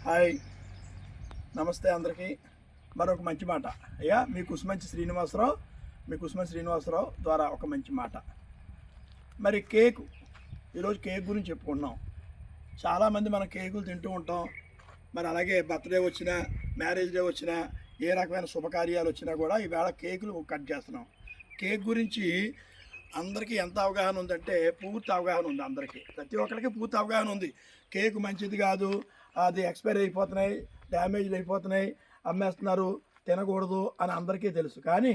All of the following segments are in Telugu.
హాయ్, నమస్తే అందరికీ. మరొక మంచి మాట. అయ్యా మీ కుసుమంచి శ్రీనివాసరావు ద్వారా ఒక మంచి మాట. మరి ఈరోజు కేక్ గురించి చెప్పుకుంటున్నాం. చాలామంది మనం కేకులు తింటూ ఉంటాం. మరి అలాగే బర్త్డే వచ్చినా, మ్యారేజ్ డే వచ్చినా, ఏ రకమైన శుభకార్యాలు వచ్చినా కూడా ఈవేళ కేకులు కట్ చేస్తున్నాం. కేక్ గురించి అందరికీ ఎంత అవగాహన ఉందంటే పూర్తి అవగాహన ఉంది. అందరికీ, ప్రతి ఒక్కరికి పూర్తి అవగాహన ఉంది. కేకు మంచిది కాదు, అది ఎక్స్పైర్ అయిపోతున్నాయి, డ్యామేజ్లు అయిపోతున్నాయి, అమ్మేస్తున్నారు, తినకూడదు అని అందరికీ తెలుసు. కానీ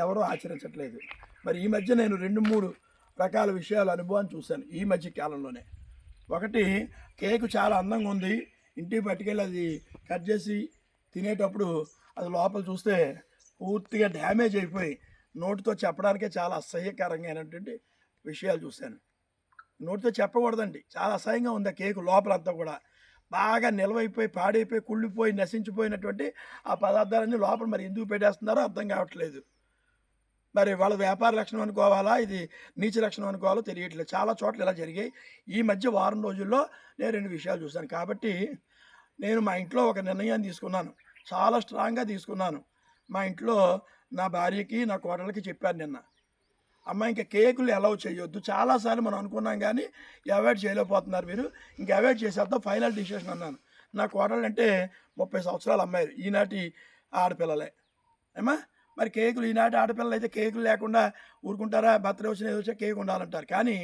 ఎవరూ ఆచరించట్లేదు. మరి ఈ మధ్య నేను 2-3 రకాల విషయాలు అనుభవాన్ని చూశాను ఈ మధ్య కాలంలోనే. ఒకటి, కేకు చాలా అందంగా ఉంది, ఇంటికి పట్టుకెళ్ళి అది కట్ చేసి తినేటప్పుడు అది లోపల చూస్తే పూర్తిగా డ్యామేజ్ అయిపోయి నోటితో చెప్పడానికే చాలా అసహ్యకరంగా అయినటువంటి విషయాలు చూశాను. నోటితో చెప్పకూడదండి, చాలా అసహ్యంగా ఉంది ఆ కేకు. లోపలంతా కూడా బాగా నిల్వైపోయి, పాడైపోయి, కుళ్ళిపోయి, నశించిపోయినటువంటి ఆ పదార్థాలన్నీ లోపల మరి ఎందుకు పెట్టేస్తున్నారో అర్థం కావట్లేదు. మరి వాళ్ళ వ్యాపార లక్షణం అనుకోవాలా, ఇది నీచ లక్షణం అనుకోవాలో తెలియట్లేదు. చాలా చోట్ల ఇలా జరిగాయి. ఈ మధ్య వారం రోజుల్లో నేను 2 విషయాలు చూశాను. కాబట్టి నేను మా ఇంట్లో ఒక నిర్ణయాన్ని తీసుకున్నాను, చాలా స్ట్రాంగ్గా తీసుకున్నాను. మా ఇంట్లో నా భార్యకి, నా కోడలకి చెప్పాను నిన్న, అమ్మ ఇంకా కేకులు అలౌ చేయొద్దు. చాలాసార్లు మనం అనుకున్నాం కానీ అవాయిడ్ చేయలేకపోతున్నారు మీరు, ఇంకా అవాయిడ్ చేసేద్దాం, ఫైనల్ డిసిషన్ అన్నాను. నా కోడలు అంటే 30 సంవత్సరాల అమ్మాయిలు, ఈనాటి ఆడపిల్లలే ఏమా. మరి కేకులు, ఈనాటి ఆడపిల్లలు అయితే కేకులు లేకుండా ఊరుకుంటారా? బర్త్డే వచ్చిన ఏదో వచ్చా కేక్ ఉండాలంటారు. కానీ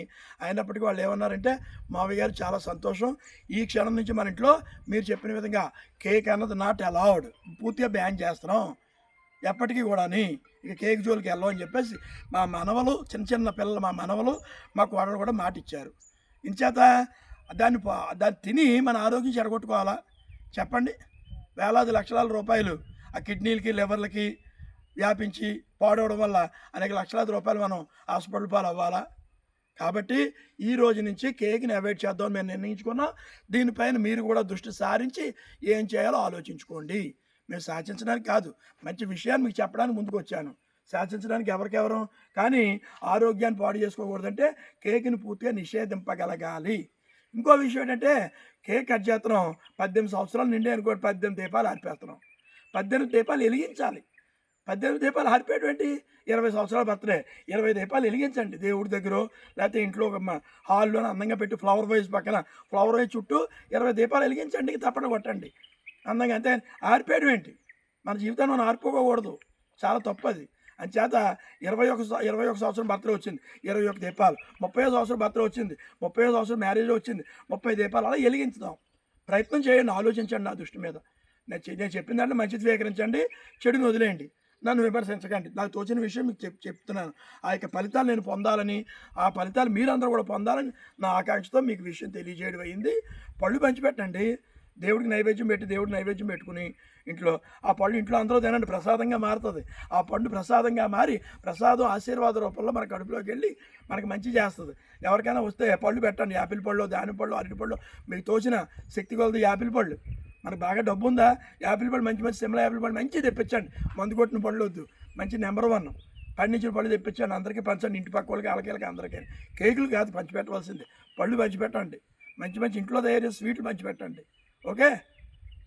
అయినప్పటికీ వాళ్ళు ఏమన్నారంటే, మావయ్య గారు చాలా సంతోషం, ఈ క్షణం నుంచి మన ఇంట్లో మీరు చెప్పిన విధంగా కేక్ అన్నది నాట్ అలౌడ్, పూర్తిగా బ్యాన్ చేస్తున్నాం ఎప్పటికీ కూడాని, ఇక కేక్ జోలికి వెళ్ళం అని చెప్పేసి మా మనవలు, చిన్న పిల్లలు, మా మనవలు, మా కోడలు కూడా మాట ఇచ్చారు. ఇంచేత దాన్ని తిని మన ఆరోగ్యం చెడగొట్టుకోవాలా చెప్పండి? వేలాది లక్షల రూపాయలు ఆ కిడ్నీలకి, లివర్లకి వ్యాపించి పాడవడం వల్ల అనేక లక్షలాది రూపాయలు మనం హాస్పిటల్ పాలు అవ్వాలా? కాబట్టి ఈ రోజు నుంచి కేక్ని అవాయిడ్ చేద్దామని మేము నిర్ణయించుకున్నాం. దీనిపైన మీరు కూడా దృష్టి సారించి ఏం చేయాలో ఆలోచించుకోండి. మేము శాసించడానికి కాదు, మంచి విషయాన్ని మీకు చెప్పడానికి ముందుకు వచ్చాను. శాసించడానికి ఎవరికెవరం, కానీ ఆరోగ్యాన్ని పాడు చేసుకోకూడదంటే కేక్ని పూర్తిగా నిషేధింపగలగాలి. ఇంకో విషయం ఏంటంటే, కేక్ కట్ చేస్తున్నాం, 18 సంవత్సరాలు నిండే అనుకోండి, 18 దీపాలు ఆర్పేస్తున్నాం. 18 దీపాలు వెలిగించాలి. 18 దీపాలు ఆర్పేయడం ఏంటి? 20 సంవత్సరాల బర్త్డే, 20 దీపాలు వెలిగించండి దేవుడి దగ్గర, లేకపోతే ఇంట్లో ఒక హాల్లోనే అందంగా పెట్టి ఫ్లవర్ వైజ్ పక్కన, ఫ్లవర్ వైజ్ చుట్టూ 20 దీపాలు వెలిగించండి, తప్పడం కొట్టండి అందంగా. అంతే. ఆర్పేయడం ఏంటి? మన జీవితాన్ని మనం ఆర్పుకోకూడదు, చాలా తప్పది. అంచేత 21 సంవత్సరం బర్త్డే వచ్చింది, 21 దీపాలు. 30 సంవత్సరం బర్త్డే వచ్చింది, 30 సంవత్సరం మ్యారేజ్ వచ్చింది, 30 దీపాలు అలా వెలిగించుదాం. ప్రయత్నం చేయండి, ఆలోచించండి. నా దృష్టి మీద నేను చెప్పిన దాంట్లో మంచిది స్వీకరించండి, చెడుని వదిలేయండి, నన్ను విమర్శించకండి. నాకు తోచిన విషయం మీకు చెప్తున్నాను. ఆ యొక్క ఫలితాలు నేను పొందాలని, ఆ ఫలితాలు మీరందరూ కూడా పొందాలని నా ఆకాంక్షతో మీకు విషయం తెలియజేయడం అయింది. పళ్ళు పంచిపెట్టండి, దేవుడికి నైవేద్యం పెట్టి, దేవుడికి నైవేద్యం పెట్టుకుని ఇంట్లో ఆ పళ్ళు ఇంట్లో అందరూ తినండి, ప్రసాదంగా మారుతుంది. ఆ పండు ప్రసాదంగా మారి, ప్రసాదం ఆశీర్వాద రూపంలో మన కడుపులోకి వెళ్ళి మనకు మంచి చేస్తుంది. ఎవరికైనా వస్తే పళ్ళు పెట్టండి, యాపిల్ పళ్ళు, దానిమ్మ పళ్ళు, అరటి పళ్ళు, మీకు తోచిన శక్తి కొలది యాపిల్ పళ్ళు. మనకు బాగా డబ్బు ఉందా, యాపిల్ పళ్ళు మంచి సిమ్లా యాపిల్ పళ్ళు మంచి తెప్పించండి. మందు కొట్టిన పళ్ళు వద్దు, మంచి నెంబర్ 1 పండించిన పళ్ళు తెప్పించండి, అందరికీ పంచండి, ఇంటి పక్క వాళ్ళకి, వాళ్ళకి అందరికీ. కేకులు కాదు పంచిపెట్టవలసింది, పళ్ళు పంచిపెట్టండి. మంచి ఇంట్లో తయారు చేసే స్వీట్లు పంచిపెట్టండి. ఓకే?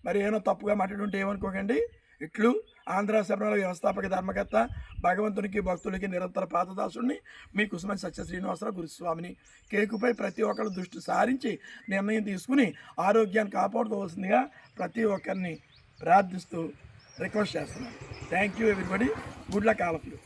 మరి ఏమో తప్పుగా మాట్లాడుంటే ఏమనుకోకండి. ఇట్లు ఆంధ్ర శబరిమల వ్యవస్థాపక ధర్మకర్త, భగవంతునికి భక్తులకి నిరంతర పాదదాసుడిని, మీ కుసుమంచి సత్య శ్రీనివాసరావు గురుస్వామిని. కేకుపై ప్రతి ఒక్కరు దృష్టి సారించి నిర్ణయం తీసుకుని ఆరోగ్యాన్ని కాపాడుకోవాల్సిందిగా ప్రతి ఒక్కరిని ప్రార్థిస్తూ రిక్వెస్ట్ చేస్తున్నాను. Thank you everybody. Good luck all of you.